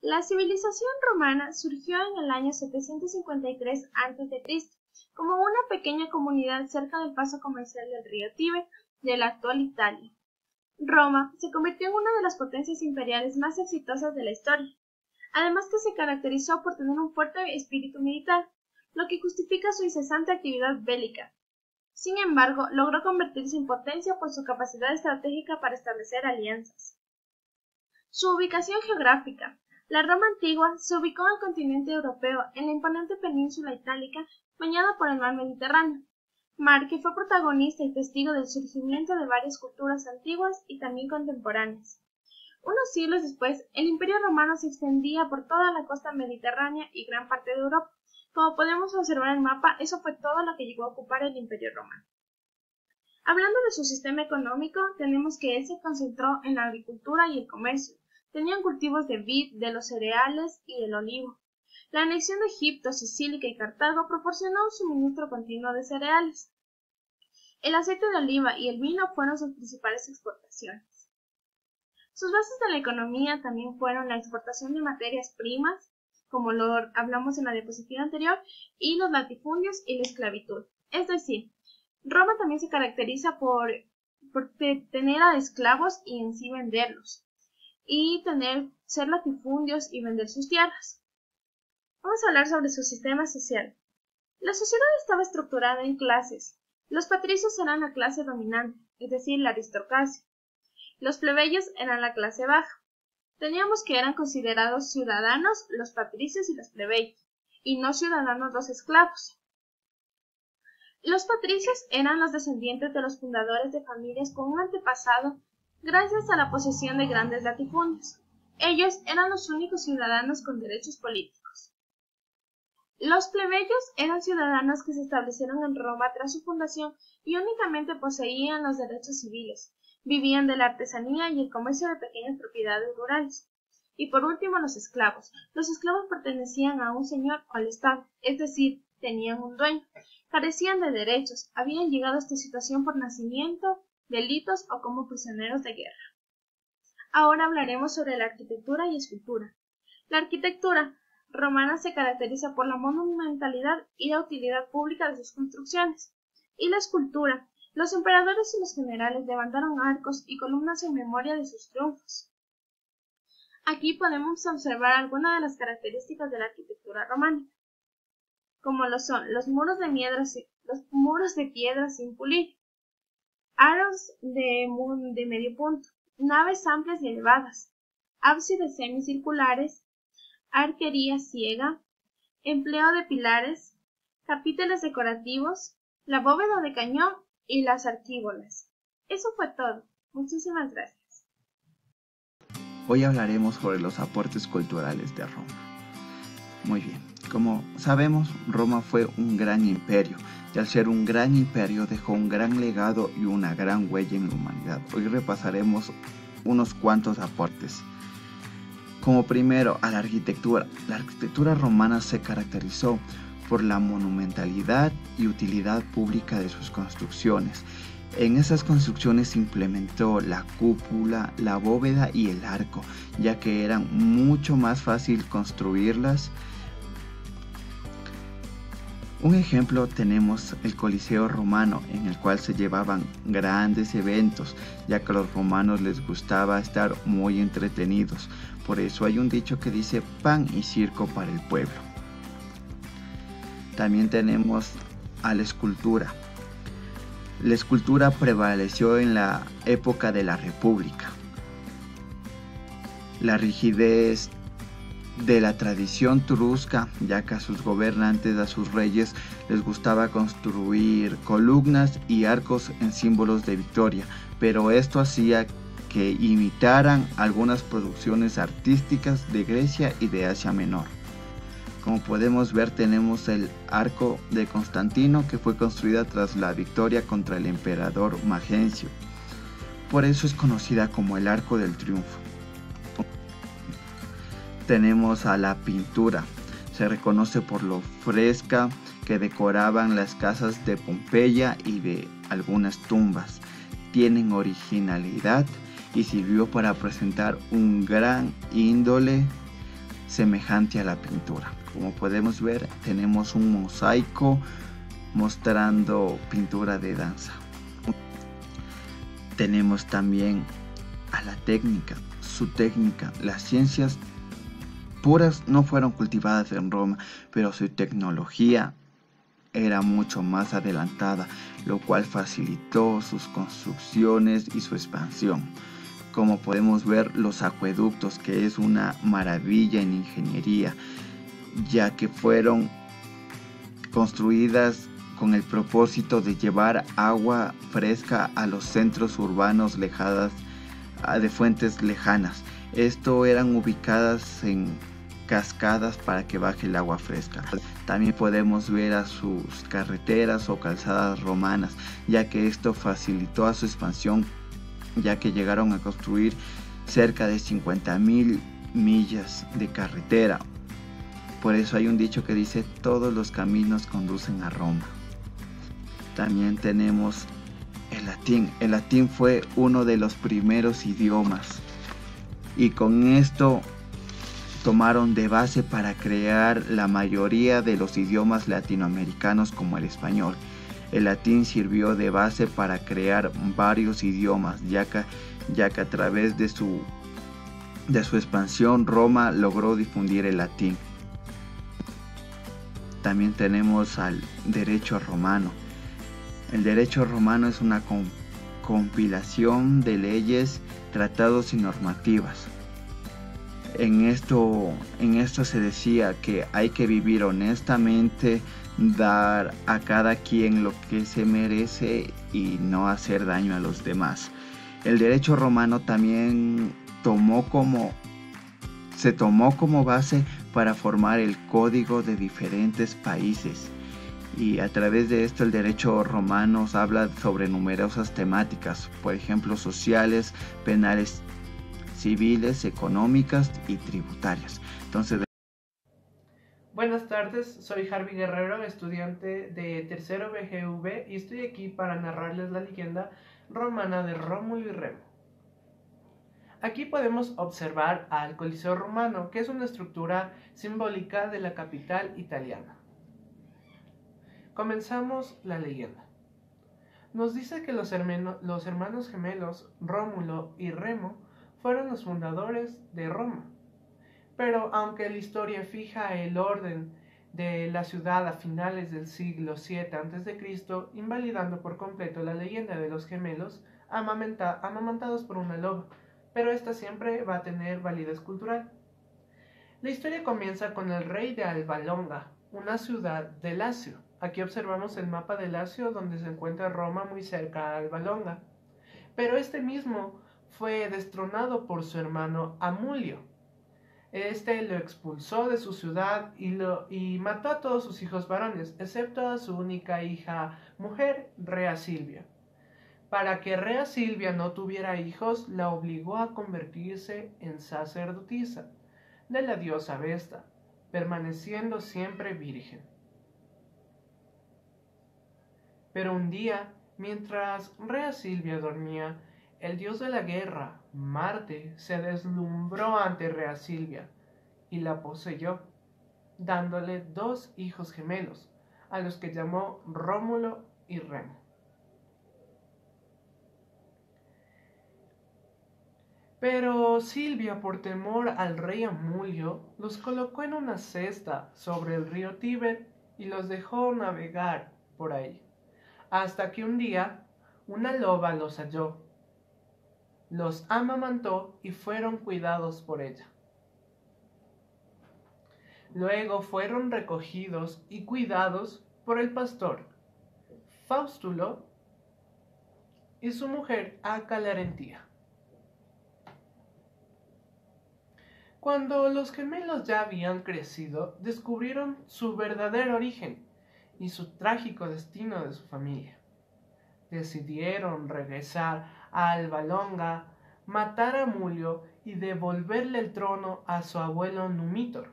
La civilización romana surgió en el año 753 a.C. como una pequeña comunidad cerca del paso comercial del río Tíber de la actual Italia. Roma se convirtió en una de las potencias imperiales más exitosas de la historia, además que se caracterizó por tener un fuerte espíritu militar, lo que justifica su incesante actividad bélica. Sin embargo, logró convertirse en potencia por su capacidad estratégica para establecer alianzas. Su ubicación geográfica. La Roma antigua se ubicó en el continente europeo, en la imponente península itálica bañada por el mar Mediterráneo, mar que fue protagonista y testigo del surgimiento de varias culturas antiguas y también contemporáneas. Unos siglos después, el Imperio Romano se extendía por toda la costa mediterránea y gran parte de Europa. Como podemos observar en el mapa, eso fue todo lo que llegó a ocupar el Imperio Romano. Hablando de su sistema económico, tenemos que él se concentró en la agricultura y el comercio. Tenían cultivos de vid, de los cereales y del olivo. La anexión de Egipto, Sicilia y Cartago proporcionó un suministro continuo de cereales. El aceite de oliva y el vino fueron sus principales exportaciones. Sus bases de la economía también fueron la exportación de materias primas, como lo hablamos en la diapositiva anterior, y los latifundios y la esclavitud. Es decir, Roma también se caracteriza por tener a esclavos y en sí venderlos, y ser latifundios y vender sus tierras. Vamos a hablar sobre su sistema social. La sociedad estaba estructurada en clases. Los patricios eran la clase dominante, es decir, la aristocracia. Los plebeyos eran la clase baja. Teníamos que eran considerados ciudadanos los patricios y los plebeyos, y no ciudadanos los esclavos. Los patricios eran los descendientes de los fundadores de familias con un antepasado gracias a la posesión de grandes latifundios. Ellos eran los únicos ciudadanos con derechos políticos. Los plebeyos eran ciudadanos que se establecieron en Roma tras su fundación y únicamente poseían los derechos civiles. Vivían de la artesanía y el comercio de pequeñas propiedades rurales. Y por último, los esclavos. Los esclavos pertenecían a un señor o al Estado, es decir, tenían un dueño. Carecían de derechos, habían llegado a esta situación por nacimiento, delitos o como prisioneros de guerra. Ahora hablaremos sobre la arquitectura y escultura. La arquitectura romana se caracteriza por la monumentalidad y la utilidad pública de sus construcciones. Y la escultura. Los emperadores y los generales levantaron arcos y columnas en memoria de sus triunfos. Aquí podemos observar algunas de las características de la arquitectura románica, como lo son los muros de piedra sin pulir, aros de medio punto, naves amplias y elevadas, ábsides semicirculares, arquería ciega, empleo de pilares, capiteles decorativos, la bóveda de cañón y las arquivolas. Eso fue todo. Muchísimas gracias. Hoy hablaremos sobre los aportes culturales de Roma. Muy bien, como sabemos, Roma fue un gran imperio, y al ser un gran imperio dejó un gran legado y una gran huella en la humanidad. Hoy repasaremos unos cuantos aportes. Como primero, a la arquitectura. La arquitectura romana se caracterizó por la monumentalidad y utilidad pública de sus construcciones. En esas construcciones se implementó la cúpula, la bóveda y el arco, ya que eran mucho más fácil construirlas. Un ejemplo tenemos el Coliseo romano, en el cual se llevaban grandes eventos, ya que a los romanos les gustaba estar muy entretenidos. Por eso hay un dicho que dice pan y circo para el pueblo. También tenemos a la escultura. La escultura prevaleció en la época de la República. La rigidez de la tradición turusca, ya que a sus gobernantes, a sus reyes, les gustaba construir columnas y arcos en símbolos de victoria, pero esto hacía que imitaran algunas producciones artísticas de Grecia y de Asia Menor. Como podemos ver, tenemos el arco de Constantino, que fue construida tras la victoria contra el emperador Magencio. Por eso es conocida como el Arco del Triunfo. Tenemos a la pintura. Se reconoce por lo fresca que decoraban las casas de Pompeya y de algunas tumbas. Tienen originalidad y sirvió para presentar un gran índole semejante a la pintura. Como podemos ver, tenemos un mosaico mostrando pintura de danza. Tenemos también a la técnica, su técnica. Las ciencias puras no fueron cultivadas en Roma, pero su tecnología era mucho más adelantada, lo cual facilitó sus construcciones y su expansión. Como podemos ver, los acueductos, que es una maravilla en ingeniería, ya que fueron construidas con el propósito de llevar agua fresca a los centros urbanos de fuentes lejanas. Esto eran ubicadas en cascadas para que baje el agua fresca. También podemos ver a sus carreteras o calzadas romanas, ya que esto facilitó a su expansión, ya que llegaron a construir cerca de 50.000 millas de carretera. Por eso hay un dicho que dice: todos los caminos conducen a Roma. También tenemos el latín. El latín fue uno de los primeros idiomas, y con esto tomaron de base para crear la mayoría de los idiomas latinoamericanos, como el español. El latín sirvió de base para crear varios idiomas, ya que a través de su expansión Roma logró difundir el latín. También tenemos al derecho romano. El derecho romano es una compilación de leyes, tratados y normativas. En esto se decía que hay que vivir honestamente, dar a cada quien lo que se merece y no hacer daño a los demás. El derecho romano también se tomó como base para formar el código de diferentes países. Y a través de esto el derecho romano habla sobre numerosas temáticas, por ejemplo sociales, penales, civiles, económicas y tributarias. Entonces, buenas tardes, soy Harvey Guerrero, estudiante de tercero BGV, y estoy aquí para narrarles la leyenda romana de Rómulo y Remo. Aquí podemos observar al Coliseo romano, que es una estructura simbólica de la capital italiana. Comenzamos la leyenda. Nos dice que los hermanos gemelos Rómulo y Remo fueron los fundadores de Roma. Pero aunque la historia fija el orden de la ciudad a finales del siglo VII a.C., invalidando por completo la leyenda de los gemelos amamantados por una loba, pero esta siempre va a tener validez cultural. La historia comienza con el rey de Alba Longa, una ciudad de Lacio. Aquí observamos el mapa de Lacio, donde se encuentra Roma muy cerca a Alba Longa. Pero este mismo fue destronado por su hermano Amulio. Este lo expulsó de su ciudad y mató a todos sus hijos varones, excepto a su única hija mujer, Rea Silvia. Para que Rea Silvia no tuviera hijos, la obligó a convertirse en sacerdotisa de la diosa Vesta, permaneciendo siempre virgen. Pero un día, mientras Rea Silvia dormía, el dios de la guerra, Marte, se deslumbró ante Rea Silvia y la poseyó, dándole 2 hijos gemelos, a los que llamó Rómulo y Remo. Pero Silvia, por temor al rey Amulio, los colocó en una cesta sobre el río Tíber y los dejó navegar por ahí, hasta que un día una loba los halló, los amamantó y fueron cuidados por ella. Luego fueron recogidos y cuidados por el pastor Faustulo y su mujer Acalarentía. Cuando los gemelos ya habían crecido, descubrieron su verdadero origen y su trágico destino de su familia. Decidieron regresar a Alba Longa, matar a Amulio y devolverle el trono a su abuelo Numitor.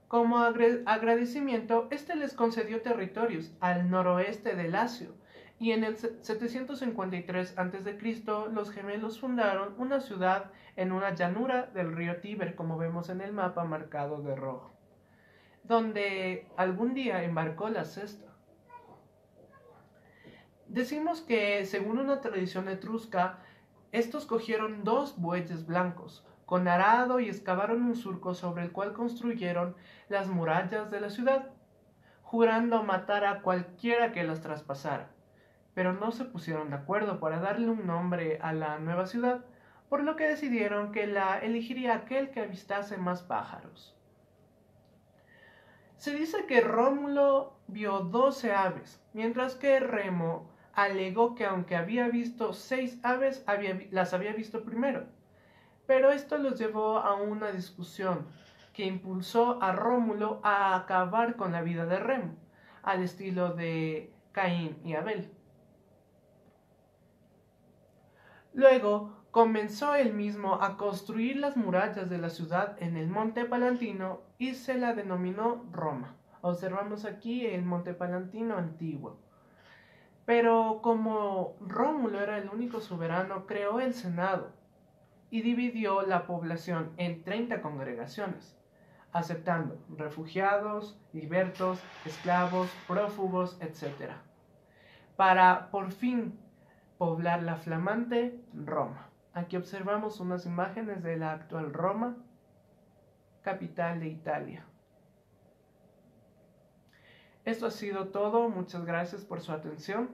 Como agradecimiento, este les concedió territorios al noroeste de Lacio, y en el 753 a.C. los gemelos fundaron una ciudad en una llanura del río Tíber, como vemos en el mapa marcado de rojo, donde algún día embarcó la cesta. Decimos que, según una tradición etrusca, estos cogieron 2 bueyes blancos, con arado, y excavaron un surco sobre el cual construyeron las murallas de la ciudad, jurando matar a cualquiera que las traspasara. Pero no se pusieron de acuerdo para darle un nombre a la nueva ciudad, por lo que decidieron que la elegiría aquel que avistase más pájaros. Se dice que Rómulo vio 12 aves, mientras que Remo alegó que aunque había visto 6 aves, las había visto primero. Pero esto los llevó a una discusión que impulsó a Rómulo a acabar con la vida de Remo, al estilo de Caín y Abel. Luego comenzó él mismo a construir las murallas de la ciudad en el Monte Palantino y se la denominó Roma. Observamos aquí el Monte Palantino antiguo. Pero como Rómulo era el único soberano, creó el Senado y dividió la población en 30 congregaciones, aceptando refugiados, libertos, esclavos, prófugos, etc., para por fin poblar la flamante Roma. Aquí observamos unas imágenes de la actual Roma, capital de Italia. Esto ha sido todo, muchas gracias por su atención.